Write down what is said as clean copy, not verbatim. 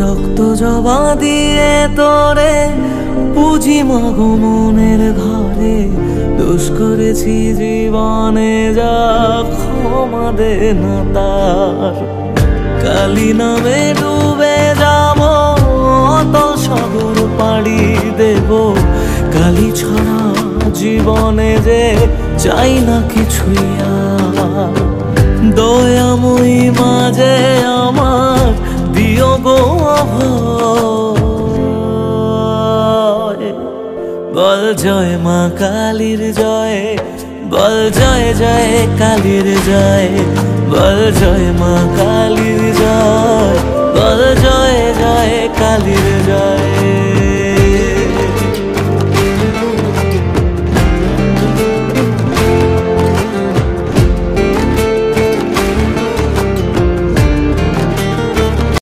রক্ত জবা দিয়ে তোরে পুজি মাগো মনের ঘরে, দোষ করেছি জীবনে যা ক্ষমা দে না তার। কালী নামে ডুবে যাব অতল সাগর পাড়ি দেব, কালী ছাড়া জীবনে যে চাই না কিছুই আর। দয়াময়ী মাঝে আমার দিও গো অভয়, বল জয় মা কালীর জয়, বল জয় জয় কালীর জয়, বল জয় মা কালীর জয়, বল জয় জয় কালীর